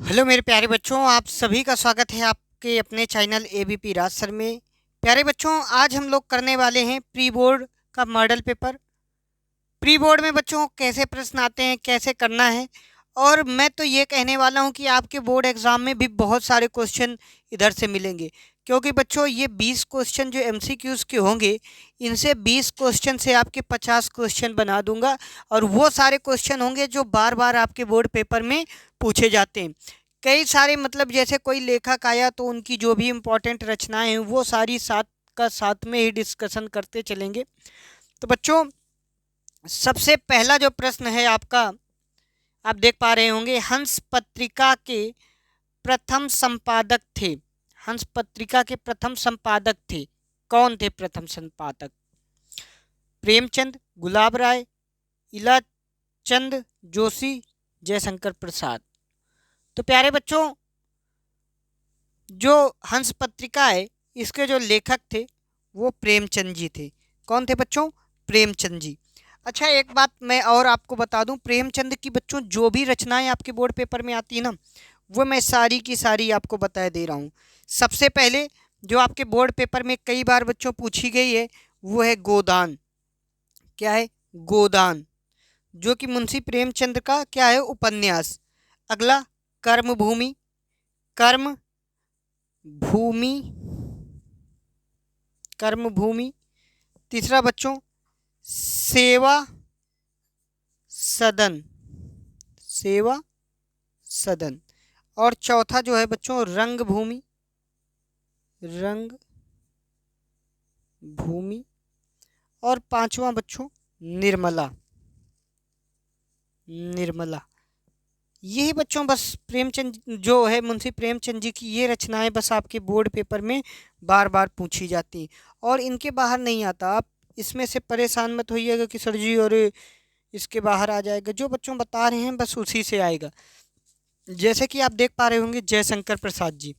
Hello मेरे प्यारे बच्चों, आप सभी का स्वागत है आपके अपने चैनल एबीपी राज सर में। प्यारे बच्चों, आज हम लोग करने वाले हैं प्री बोर्ड का मॉडल पेपर। प्री बोर्ड में बच्चों कैसे प्रश्न आते हैं, कैसे करना है। और मैं तो ये कहने वाला हूँ कि आपके बोर्ड एग्ज़ाम में भी बहुत सारे क्वेश्चन इधर से मिलेंगे, क्योंकि बच्चों ये 20 क्वेश्चन जो एमसीक्यूज़ के होंगे, इनसे 20 क्वेश्चन से आपके 50 क्वेश्चन बना दूंगा। और वो सारे क्वेश्चन होंगे जो बार बार आपके बोर्ड पेपर में पूछे जाते हैं। कई सारे मतलब जैसे कोई लेखक आया तो उनकी जो भी इम्पोर्टेंट रचनाएं हैं वो सारी साथ का साथ में ही डिस्कशन करते चलेंगे। तो बच्चों, सबसे पहला जो प्रश्न है आपका, आप देख पा रहे होंगे, हंस पत्रिका के प्रथम संपादक थे। हंस पत्रिका के प्रथम संपादक थे, कौन थे प्रथम संपादक? प्रेमचंद, गुलाब राय, इलाचंद जोशी, जयशंकर प्रसाद। तो प्यारे बच्चों, जो हंस पत्रिका है इसके जो लेखक थे वो प्रेमचंद जी थे। कौन थे बच्चों? प्रेमचंद जी। अच्छा, एक बात मैं और आपको बता दूं, प्रेमचंद की बच्चों जो भी रचनाएं आपके बोर्ड पेपर में आती है ना, वो मैं सारी की सारी आपको बता दे रहा हूँ। सबसे पहले जो आपके बोर्ड पेपर में कई बार बच्चों पूछी गई है वो है गोदान। क्या है? गोदान, जो कि मुंशी प्रेमचंद का क्या है? उपन्यास। अगला, कर्मभूमि। कर्म भूमि, कर्मभूमि। तीसरा बच्चों, सेवा सदन, सेवा सदन। और चौथा जो है बच्चों, रंग भूमि, रंग भूमि। और पांचवा बच्चों, निर्मला, निर्मला। यही बच्चों बस प्रेमचंद जो है, मुंशी प्रेमचंद जी की ये रचनाएं बस आपके बोर्ड पेपर में बार बार पूछी जाती, और इनके बाहर नहीं आता। आप इसमें से परेशान मत होइएगा कि सर जी अरे इसके बाहर आ जाएगा। जो बच्चों बता रहे हैं बस उसी से आएगा। जैसे कि आप देख पा रहे होंगे जयशंकर प्रसाद जी,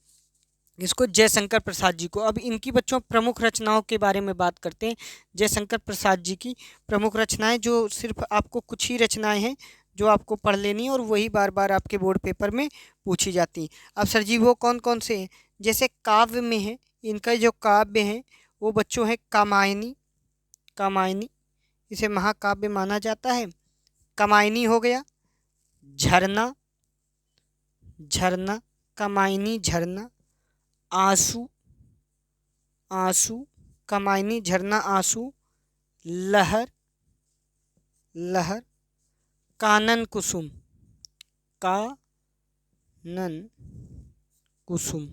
इसको जयशंकर प्रसाद जी को, अब इनकी बच्चों प्रमुख रचनाओं के बारे में बात करते हैं। जयशंकर प्रसाद जी की प्रमुख रचनाएं, जो सिर्फ आपको कुछ ही रचनाएं हैं जो आपको पढ़ लेनी है और वही बार बार आपके बोर्ड पेपर में पूछी जाती हैं। अब सर जी वो कौन कौन से हैं? जैसे काव्य में है, इनका जो काव्य है वो बच्चों है कामायनी। कामायनी, इसे महाकाव्य माना जाता है। कामायनी हो गया। झरना, झरना, कामायनी झरना। आंसू, आंसू, कामायनी झरना आंसू। लहर, लहर, कानन कुसुम, कानन कुसुम।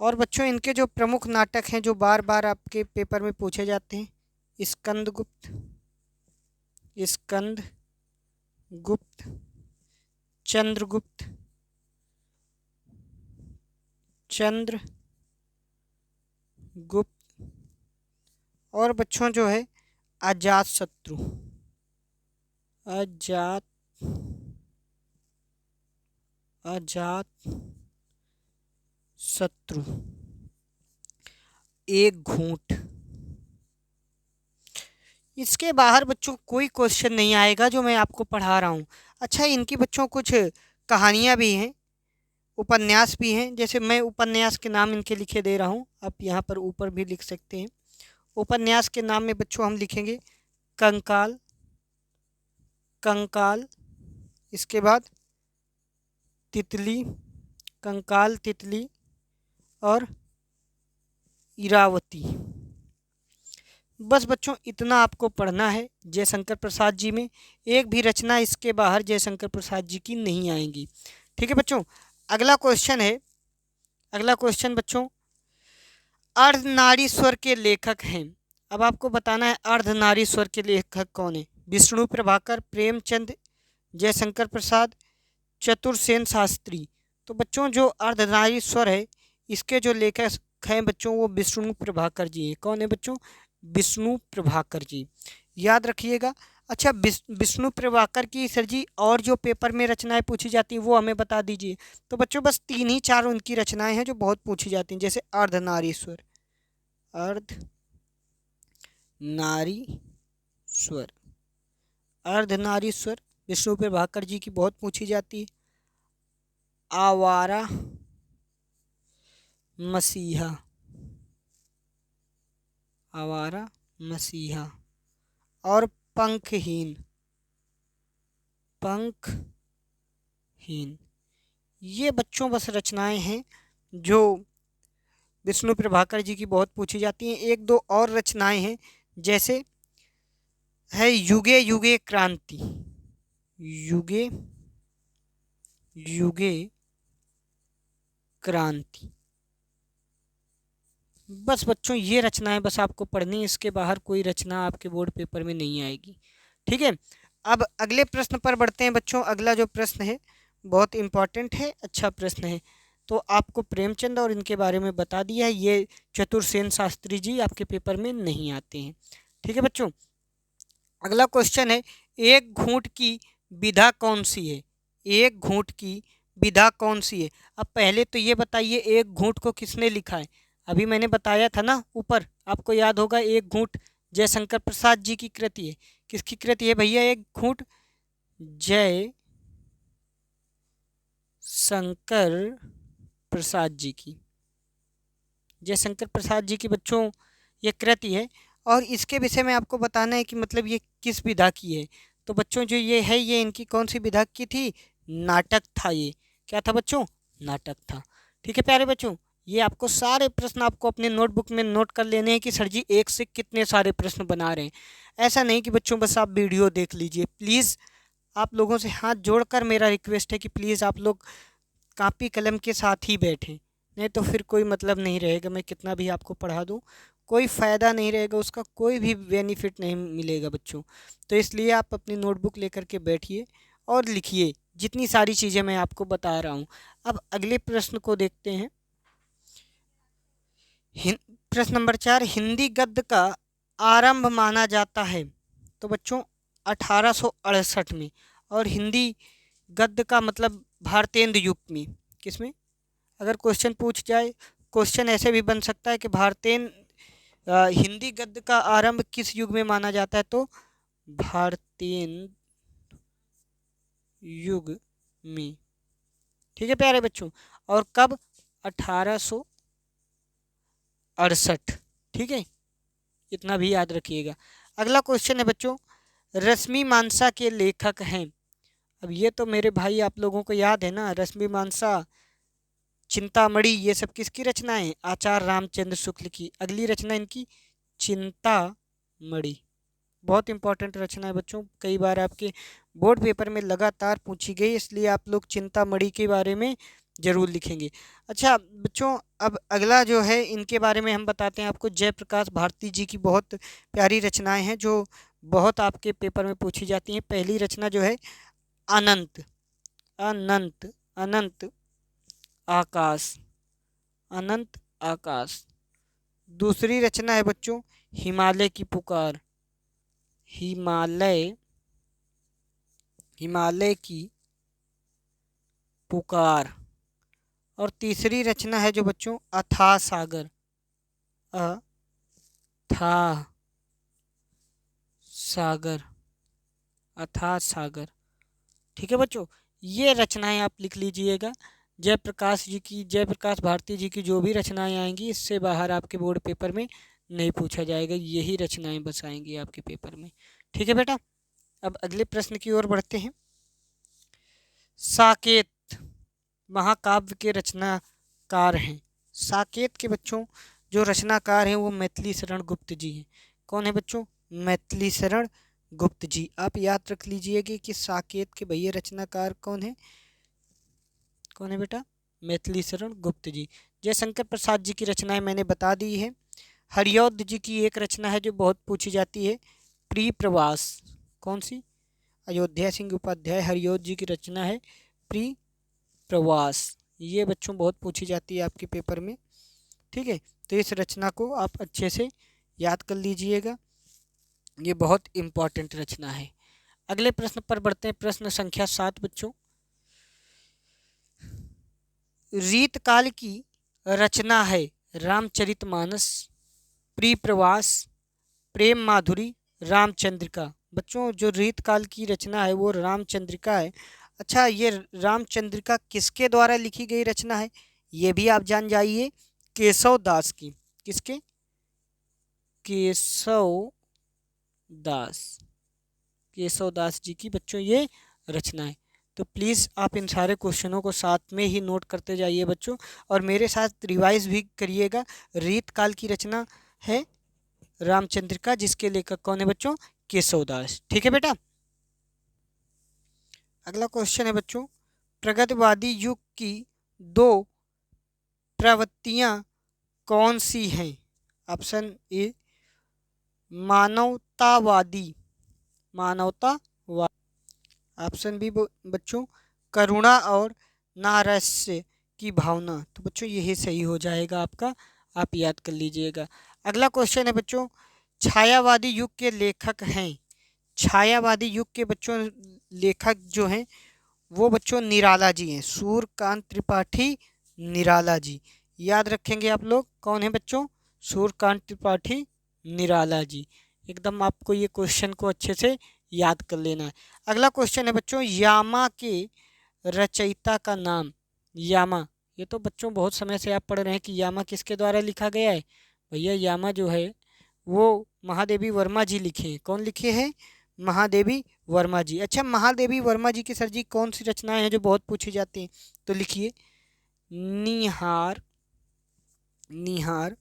और बच्चों इनके जो प्रमुख नाटक हैं जो बार बार आपके पेपर में पूछे जाते हैं, स्कंदगुप्त, स्कंद गुप्त, चंद्रगुप्त, चंद्र गुप्त। और बच्चों जो है अजात शत्रु, अजात, अजात शत्रु। एक घूंट। इसके बाहर बच्चों कोई क्वेश्चन नहीं आएगा जो मैं आपको पढ़ा रहा हूँ। अच्छा, इनकी बच्चों कुछ कहानियाँ भी हैं, उपन्यास भी हैं। जैसे मैं उपन्यास के नाम इनके लिखे दे रहा हूँ, आप यहाँ पर ऊपर भी लिख सकते हैं। उपन्यास के नाम में बच्चों हम लिखेंगे कंकाल, कंकाल। इसके बाद तितली, कंकाल तितली। और इरावती। बस बच्चों इतना आपको पढ़ना है जयशंकर प्रसाद जी में। एक भी रचना इसके बाहर जयशंकर प्रसाद जी की नहीं आएंगी। ठीक है बच्चों, अगला क्वेश्चन है। अगला क्वेश्चन बच्चों, अर्धनारीश्वर के लेखक हैं। अब आपको बताना है अर्धनारीश्वर के लेखक कौन है। विष्णु प्रभाकर, प्रेमचंद, जयशंकर प्रसाद, चतुरसेन शास्त्री। तो बच्चों जो अर्धनारीश्वर है इसके जो लेखक हैं बच्चों वो विष्णु प्रभाकर जी हैं। कौन है बच्चों? विष्णु प्रभाकर जी, याद रखिएगा। अच्छा, विष्णु प्रभाकर की सर जी और जो पेपर में रचनाएं पूछी जाती हैं वो हमें बता दीजिए। तो बच्चों बस तीन ही चार उनकी रचनाएं हैं जो बहुत पूछी जाती हैं। जैसे अर्धनारीश्वर, अर्धनारीश्वर, अर्धनारीश्वर। विष्णु प्रभाकर जी की बहुत पूछी जाती है। आवारा मसीहा, आवारा मसीहा। और पंखहीन, पंखहीन। ये बच्चों बस रचनाएं हैं जो विष्णु प्रभाकर जी की बहुत पूछी जाती हैं। एक दो और रचनाएं हैं, जैसे है युगे युगे क्रांति, युगे युगे क्रांति। बस बच्चों ये रचनाएं बस आपको पढ़नी है, इसके बाहर कोई रचना आपके बोर्ड पेपर में नहीं आएगी। ठीक है, अब अगले प्रश्न पर बढ़ते हैं बच्चों। अगला जो प्रश्न है बहुत इम्पॉर्टेंट है, अच्छा प्रश्न है। तो आपको प्रेमचंद और इनके बारे में बता दिया है, ये चतुर्सेन शास्त्री जी आपके पेपर में नहीं आते हैं। ठीक है बच्चों, अगला क्वेश्चन है, एक घूंट की विधा कौन सी है? एक घूंट की विधा कौन सी है? अब पहले तो ये बताइए, एक घूंट को किसने लिखा है? अभी मैंने बताया था ना ऊपर, आपको याद होगा, एक घूंट जयशंकर प्रसाद जी की कृति है। किसकी कृति है भैया एक घूंट? जय शंकर प्रसाद जी की, जयशंकर प्रसाद जी की बच्चों ये कृति है। और इसके विषय में आपको बताना है कि मतलब ये किस विधा की है। तो बच्चों जो ये है, ये इनकी कौन सी विधा की थी? नाटक था। ये क्या था बच्चों? नाटक था। ठीक है प्यारे बच्चों, ये आपको सारे प्रश्न आपको अपने नोटबुक में नोट कर लेने हैं कि सर जी एक से कितने सारे प्रश्न बना रहे हैं। ऐसा नहीं कि बच्चों बस आप वीडियो देख लीजिए। प्लीज़ आप लोगों से हाथ जोड़कर मेरा रिक्वेस्ट है कि प्लीज़ आप लोग कापी कलम के साथ ही बैठें, नहीं तो फिर कोई मतलब नहीं रहेगा। मैं कितना भी आपको पढ़ा दूँ, कोई फ़ायदा नहीं रहेगा, उसका कोई भी बेनिफिट नहीं मिलेगा बच्चों। तो इसलिए आप अपनी नोटबुक लेकर के बैठिए और लिखिए जितनी सारी चीज़ें मैं आपको बता रहा हूँ। अब अगले प्रश्न को देखते हैं। प्रश्न नंबर 4, हिंदी गद्य का आरंभ माना जाता है तो बच्चों 1868 में। और हिंदी गद्य का मतलब भारतेंदु युग में। किसमें? अगर क्वेश्चन पूछ जाए, क्वेश्चन ऐसे भी बन सकता है कि हिंदी गद्य का आरंभ किस युग में माना जाता है? तो भारतेंदु युग में। ठीक है प्यारे बच्चों, और कब? 1868। ठीक है, इतना भी याद रखिएगा। अगला क्वेश्चन है बच्चों, रश्मिमांसा के लेखक हैं। अब ये तो मेरे भाई आप लोगों को याद है ना, रश्मिमांसा, चिंतामणि, ये सब किसकी रचनाएं? आचार्य रामचंद्र शुक्ल की। अगली रचना इनकी चिंतामणि, बहुत इंपॉर्टेंट रचना है बच्चों, कई बार आपके बोर्ड पेपर में लगातार पूछी गई, इसलिए आप लोग चिंतामणि के बारे में जरूर लिखेंगे। अच्छा बच्चों, अब अगला जो है इनके बारे में हम बताते हैं आपको। जयप्रकाश भारती जी की बहुत प्यारी रचनाएं हैं जो बहुत आपके पेपर में पूछी जाती हैं। पहली रचना जो है अनंत, अनंत, अनंत आकाश, अनंत आकाश। दूसरी रचना है बच्चों हिमालय की पुकार, हिमालय, हिमालय की पुकार। और तीसरी रचना है जो बच्चों अथाह सागर, अथाह सागर, अथाह सागर। ठीक है बच्चों, ये रचनाएं आप लिख लीजिएगा। जयप्रकाश जी की, जयप्रकाश भारती जी की जो भी रचनाएं आएंगी, इससे बाहर आपके बोर्ड पेपर में नहीं पूछा जाएगा, यही रचनाएं बस आएंगी आपके पेपर में। ठीक है बेटा, अब अगले प्रश्न की ओर बढ़ते हैं। साकेत महाकाव्य के रचनाकार हैं। साकेत के बच्चों जो रचनाकार हैं वो मैथिली शरण गुप्त जी हैं। कौन है बच्चों? मैथिली शरण गुप्त जी। आप याद रख लीजिएगा कि साकेत के भैया रचनाकार कौन है? कौन है बेटा? मैथिली शरण गुप्त जी। जयशंकर प्रसाद जी की रचनाएं मैंने बता दी है। हरिऔध जी की एक रचना है जो बहुत पूछी जाती है, प्रिय प्रवास। कौन सी? अयोध्या सिंह उपाध्याय हरिऔध जी की रचना है प्रिय प्रवास। ये बच्चों बहुत पूछी जाती है आपके पेपर में। ठीक है, तो इस रचना को आप अच्छे से याद कर लीजिएगा, ये बहुत इम्पॉर्टेंट रचना है। अगले प्रश्न पर बढ़ते हैं, प्रश्न संख्या 7 बच्चों। रीतकाल की रचना है रामचरितमानस, प्रिय प्रवास, प्रेम माधुरी, रामचंद्रिका। बच्चों जो रीत काल की रचना है वो रामचंद्रिका है। अच्छा, ये रामचंद्रिका किसके द्वारा लिखी गई रचना है, ये भी आप जान जाइए। केशव दास की। किसके? केशव दास। केशव दास जी की बच्चों ये रचना है। तो प्लीज़ आप इन सारे क्वेश्चनों को साथ में ही नोट करते जाइए बच्चों, और मेरे साथ रिवाइज भी करिएगा। रीत काल की रचना है रामचंद्रिका, जिसके लेखक कौन है बच्चों? केशव दास। ठीक है बेटा। अगला क्वेश्चन है बच्चों, प्रगतिवादी युग की दो प्रवृत्तियां कौन सी हैं? ऑप्शन ए मानवतावादी, मानवतावादी। ऑप्शन बी बच्चों करुणा और नारस्य की भावना। तो बच्चों यही सही हो जाएगा आपका, आप याद कर लीजिएगा। अगला क्वेश्चन है बच्चों, छायावादी युग के लेखक हैं। छायावादी युग के बच्चों लेखक जो हैं वो बच्चों निराला जी हैं, सूर्यकांत त्रिपाठी निराला जी। याद रखेंगे आप लोग कौन है बच्चों? सूर्यकांत त्रिपाठी निराला जी। एकदम आपको ये क्वेश्चन को अच्छे से याद कर लेना है। अगला क्वेश्चन है बच्चों, यामा के रचयिता का नाम। यामा, ये तो बच्चों बहुत समय से आप पढ़ रहे हैं कि यामा किसके द्वारा लिखा गया है। भैया यामा जो है वो महादेवी वर्मा जी लिखे हैं। कौन लिखे हैं? महादेवी वर्मा जी। अच्छा, महादेवी वर्मा जी की सर जी कौन सी रचनाएं हैं जो बहुत पूछी जाती हैं? तो लिखिए, निहार, निहार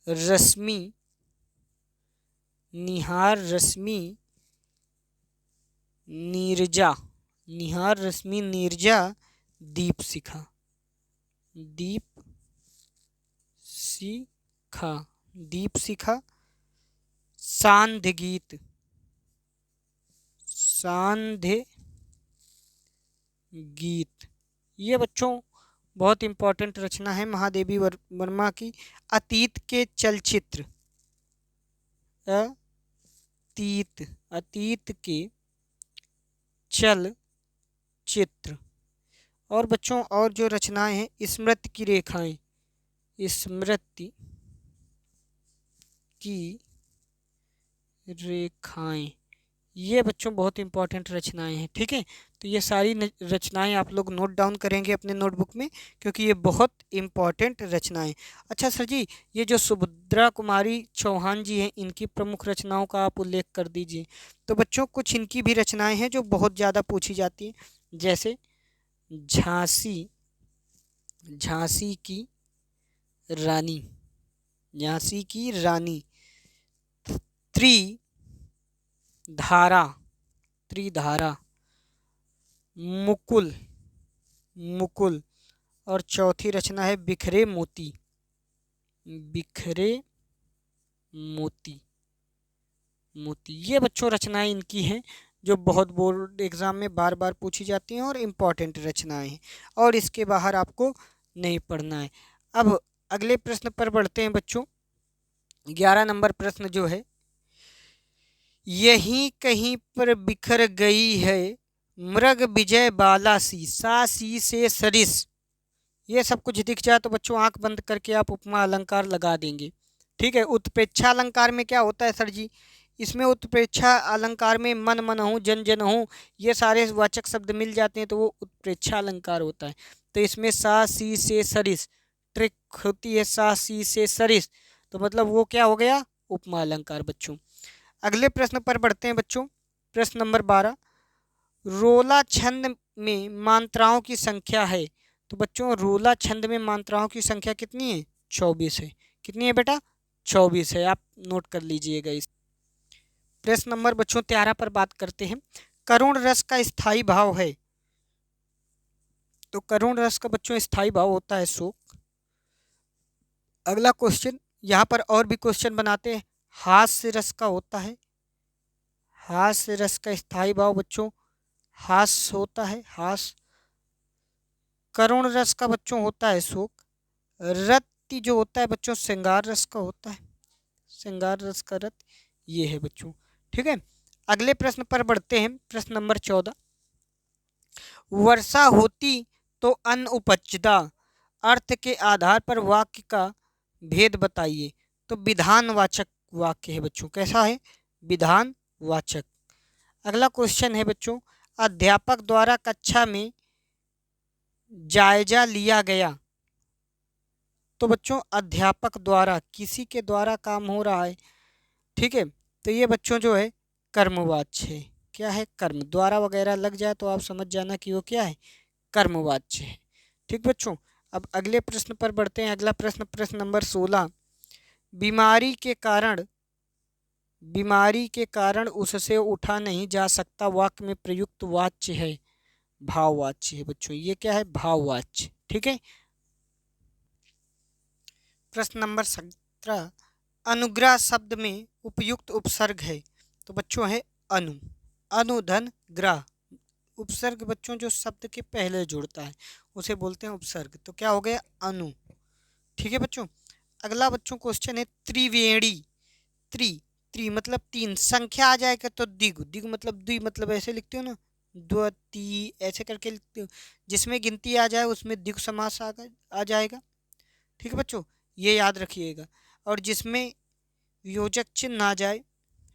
रश्मि, निहार रश्मि नीरजा, निहार रश्मि नीरजा दीप शिखा, दीप शिखा, दीप शिखा सांध्य गीत, सांध्य गीत। ये बच्चों बहुत इंपॉर्टेंट रचना है महादेवी वर्मा की। अतीत के चलचित्र, अतीत, अतीत के चलचित्र। और बच्चों और जो रचनाएं हैं, स्मृति की रेखाएं, स्मृति की रेखाएं, ये बच्चों बहुत इंपॉर्टेंट रचनाएं हैं। ठीक है, तो ये सारी रचनाएं आप लोग नोट डाउन करेंगे अपने नोटबुक में, क्योंकि ये बहुत इंपॉर्टेंट रचनाएं। अच्छा सर जी, ये जो सुभद्रा कुमारी चौहान जी हैं इनकी प्रमुख रचनाओं का आप उल्लेख कर दीजिए। तो बच्चों कुछ इनकी भी रचनाएं हैं जो बहुत ज़्यादा पूछी जाती हैं, जैसे झांसी, झांसी की रानी, झांसी की रानी, त्रिधारा, त्रिधारा, मुकुल, मुकुल, और चौथी रचना है बिखरे मोती, बिखरे मोती, मोती। ये बच्चों रचनाएं इनकी हैं जो बहुत बोर्ड एग्जाम में बार बार पूछी जाती हैं और इम्पॉर्टेंट रचनाएं हैं, और इसके बाहर आपको नहीं पढ़ना है। अब अगले प्रश्न पर बढ़ते हैं बच्चों। 11 नंबर प्रश्न जो है, यहीं कहीं पर बिखर गई है मृग विजय बाला सी, सा सी से सरिस। ये सब कुछ दिख जाए तो बच्चों आंख बंद करके आप उपमा अलंकार लगा देंगे। ठीक है, उत्प्रेक्षा अलंकार में क्या होता है सर जी? इसमें उत्प्रेक्षा अलंकार में मन मन हूँ, जन जन हूँ, ये सारे वाचक शब्द मिल जाते हैं तो वो उत्प्रेक्षा अलंकार होता है। तो इसमें सा सी से सरिस ट्रिक होती है, सा सी से सरिस, तो मतलब वो क्या हो गया? उपमा अलंकार बच्चों। अगले प्रश्न पर बढ़ते हैं बच्चों। प्रश्न नंबर 12, रोला छंद में मात्राओं की संख्या है। तो बच्चों रोला छंद में मात्राओं की संख्या कितनी है? 24 है। कितनी है बेटा? 24 है, आप नोट कर लीजिएगा इस। प्रश्न नंबर बच्चों 13 पर बात करते हैं, करुण रस का स्थायी भाव है। तो करुण रस का बच्चों स्थायी भाव होता है शोक। अगला क्वेश्चन, यहाँ पर और भी क्वेश्चन बनाते हैं, हास्य रस का होता है, हास्य रस का स्थायी भाव बच्चों हास्य होता है, हास्य। करुण रस का बच्चों होता है शोक। रति जो होता है बच्चों श्रृंगार रस का होता है, श्रृंगार रस का रत, ये है बच्चों। ठीक है, अगले प्रश्न पर बढ़ते हैं। प्रश्न नंबर 14, वर्षा होती तो अन्न उपजता, अर्थ के आधार पर वाक्य का भेद बताइए। तो विधानवाचक वाक्य है बच्चों, कैसा है? विधानवाचक। अगला क्वेश्चन है बच्चों, अध्यापक द्वारा कक्षा में जायजा लिया गया। तो बच्चों अध्यापक द्वारा, किसी के द्वारा काम हो रहा है, ठीक है, तो ये बच्चों जो है कर्मवाच्य है। क्या है? कर्म। द्वारा वगैरह लग जाए तो आप समझ जाना कि वो क्या है, कर्मवाच्य है। ठीक बच्चों, अब अगले प्रश्न पर बढ़ते हैं। अगला प्रश्न, प्रश्न नंबर 16, बीमारी के कारण, बीमारी के कारण उससे उठा नहीं जा सकता, वाक्य में प्रयुक्त वाच्य है, भाववाच्य है बच्चों। ये क्या है? भाववाच्य। ठीक है। प्रश्न नंबर 17, अनुग्रह शब्द में उपयुक्त उपसर्ग है। तो बच्चों है अनु। अनुधन ग्रह, उपसर्ग बच्चों जो शब्द के पहले जुड़ता है उसे बोलते हैं उपसर्ग। तो क्या हो गया? अनु। ठीक है बच्चों। अगला बच्चों क्वेश्चन है त्रिवेणी। त्रि, त्रि मतलब तीन, संख्या आ जाएगा तो दिग, दिग मतलब द्वि, मतलब ऐसे लिखते हो ना, द्वि ऐसे करके लिखते हो। जिसमें गिनती आ जाए उसमें दिग समास आ जाएगा। ठीक है बच्चों, ये याद रखिएगा। और जिसमें योजक चिन्ह आ जाए,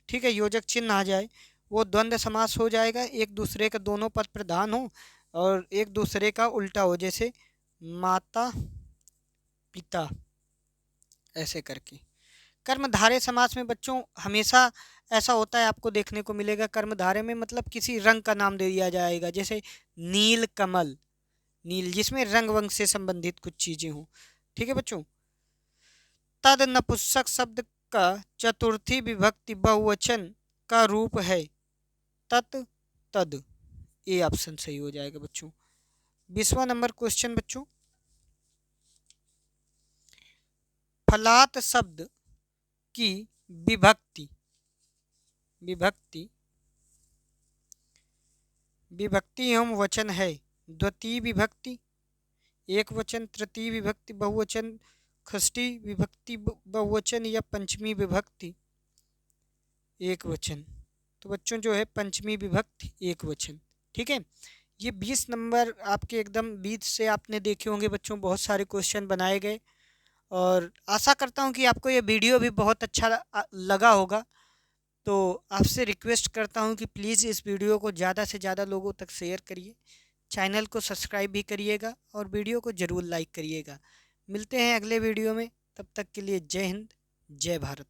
ठीक है, योजक चिन्ह आ जाए, वो द्वंद्व समास हो जाएगा। एक दूसरे का दोनों पद प्रधान हो और एक दूसरे का उल्टा हो, जैसे माता पिता, ऐसे करके। कर्मधारय समास में बच्चों हमेशा ऐसा होता है, आपको देखने को मिलेगा। कर्मधारय में मतलब किसी रंग का नाम दे दिया जाएगा, जैसे नील कमल, नील, जिसमें रंग वंग से संबंधित कुछ चीजें हों। ठीक है बच्चों। तद नपुंसक शब्द का चतुर्थी विभक्ति बहुवचन का रूप है, तत्, तद। ए ऑप्शन सही हो जाएगा बच्चों। 20वां नंबर क्वेश्चन बच्चों, फलात शब्द की विभक्ति, विभक्ति, विभक्ति एवं वचन है। द्वितीय विभक्ति, एक वचन, तृतीय विभक्ति बहुवचन, षष्ठी विभक्ति बहुवचन, या पंचमी विभक्ति एक वचन। तो बच्चों जो है पंचमी विभक्ति एक वचन। ठीक है। ये 20 नंबर आपके एकदम बीच से आपने देखे होंगे बच्चों, बहुत सारे क्वेश्चन बनाए गए। और आशा करता हूँ कि आपको ये वीडियो भी बहुत अच्छा लगा होगा। तो आपसे रिक्वेस्ट करता हूँ कि प्लीज़ इस वीडियो को ज़्यादा से ज़्यादा लोगों तक शेयर करिए, चैनल को सब्सक्राइब भी करिएगा और वीडियो को ज़रूर लाइक करिएगा। मिलते हैं अगले वीडियो में, तब तक के लिए जय हिंद, जय भारत।